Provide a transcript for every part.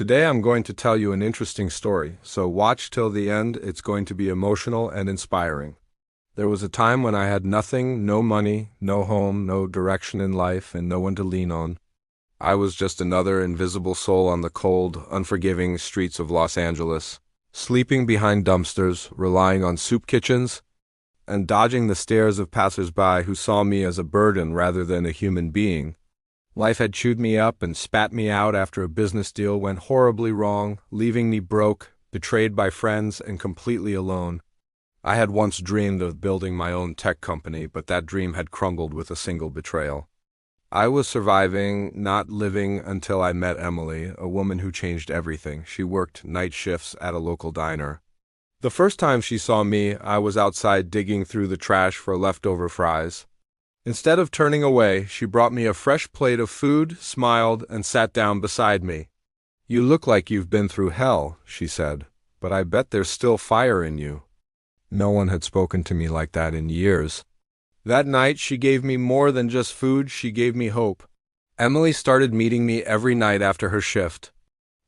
Today I'm going to tell you an interesting story, so watch till the end. It's going to be emotional and inspiring. There was a time when I had nothing, no money, no home, no direction in life, and no one to lean on. I was just another invisible soul on the cold, unforgiving streets of Los Angeles, sleeping behind dumpsters, relying on soup kitchens, and dodging the stares of passers-by who saw me as a burden rather than a human being. Life had chewed me up and spat me out after a business deal went horribly wrong, leaving me broke, betrayed by friends, and completely alone. I had once dreamed of building my own tech company, but that dream had crumbled with a single betrayal. I was surviving, not living, until I met Emily, a woman who changed everything. She worked night shifts at a local diner. The first time she saw me, I was outside digging through the trash for leftover fries. Instead of turning away, she brought me a fresh plate of food, smiled, and sat down beside me. "You look like you've been through hell," she said, "but I bet there's still fire in you." No one had spoken to me like that in years. That night, she gave me more than just food, she gave me hope. Emily started meeting me every night after her shift.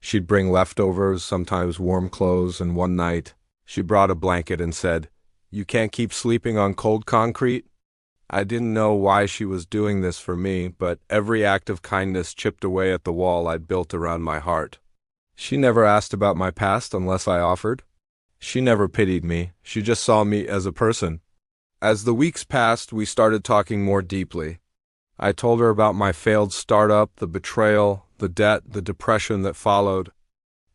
She'd bring leftovers, sometimes warm clothes, and one night, she brought a blanket and said, "You can't keep sleeping on cold concrete?" I didn't know why she was doing this for me, but every act of kindness chipped away at the wall I'd built around my heart. She never asked about my past unless I offered. She never pitied me, she just saw me as a person. As the weeks passed, we started talking more deeply. I told her about my failed startup, the betrayal, the debt, the depression that followed.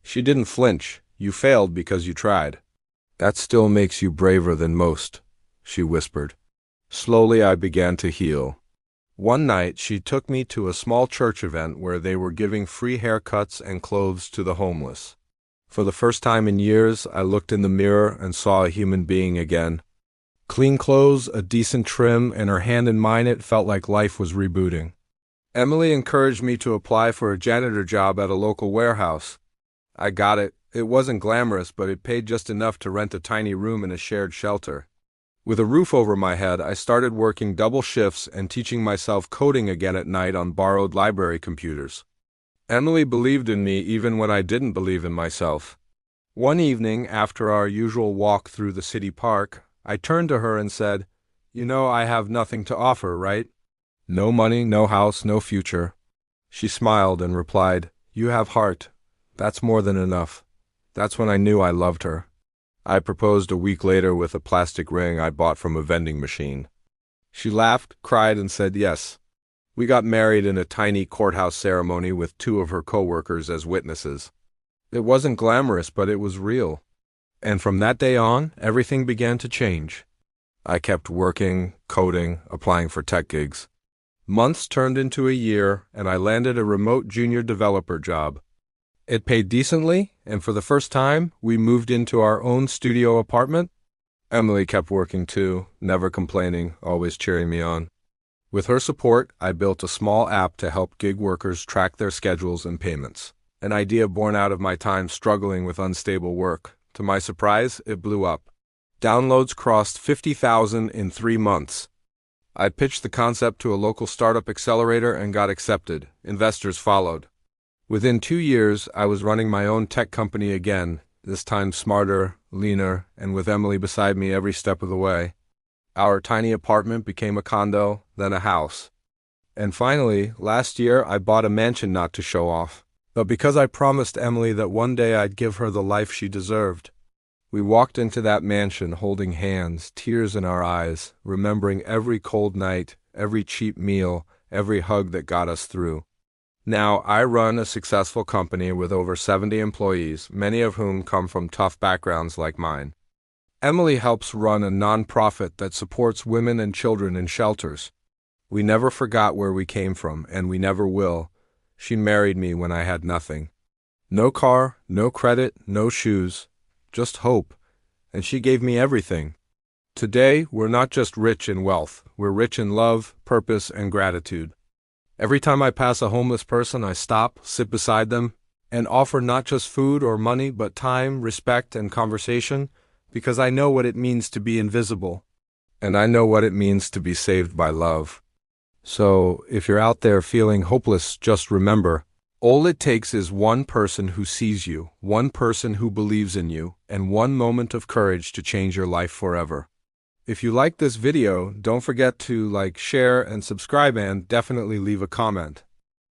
She didn't flinch. "You failed because you tried. That still makes you braver than most," she whispered. Slowly I began to heal. One night she took me to a small church event where they were giving free haircuts and clothes to the homeless. For the first time in years, I looked in the mirror and saw a human being again. Clean clothes, a decent trim, and her hand in mine, it felt like life was rebooting. Emily encouraged me to apply for a janitor job at a local warehouse. I got it. It wasn't glamorous, but it paid just enough to rent a tiny room in a shared shelter. With a roof over my head, I started working double shifts and teaching myself coding again at night on borrowed library computers. Emily believed in me even when I didn't believe in myself. One evening, after our usual walk through the city park, I turned to her and said, "You know I have nothing to offer, right? No money, no house, no future." She smiled and replied, "You have heart. That's more than enough." That's when I knew I loved her. I proposed a week later with a plastic ring I bought from a vending machine. She laughed, cried, and said yes. We got married in a tiny courthouse ceremony with two of her coworkers as witnesses. It wasn't glamorous, but it was real. And from that day on, everything began to change. I kept working, coding, applying for tech gigs. Months turned into a year, and I landed a remote junior developer job. It paid decently, and for the first time, we moved into our own studio apartment. Emily kept working too, never complaining, always cheering me on. With her support, I built a small app to help gig workers track their schedules and payments, an idea born out of my time struggling with unstable work. To my surprise, it blew up. Downloads crossed 50,000 in 3 months. I pitched the concept to a local startup accelerator and got accepted. Investors followed. Within 2 years, I was running my own tech company again, this time smarter, leaner, and with Emily beside me every step of the way. Our tiny apartment became a condo, then a house. And finally, last year, I bought a mansion not to show off, but because I promised Emily that one day I'd give her the life she deserved. We walked into that mansion holding hands, tears in our eyes, remembering every cold night, every cheap meal, every hug that got us through. Now, I run a successful company with over 70 employees, many of whom come from tough backgrounds like mine. Emily helps run a nonprofit that supports women and children in shelters. We never forgot where we came from, and we never will. She married me when I had nothing. No car, no credit, no shoes, just hope. And she gave me everything. Today, we're not just rich in wealth, we're rich in love, purpose, and gratitude. Every time I pass a homeless person, I stop, sit beside them, and offer not just food or money, but time, respect, and conversation, because I know what it means to be invisible, and I know what it means to be saved by love. So, if you're out there feeling hopeless, just remember, All it takes is one person who sees you, one person who believes in you, and one moment of courage to change your life forever. If you like this video, don't forget to like, share, and subscribe, and definitely leave a comment.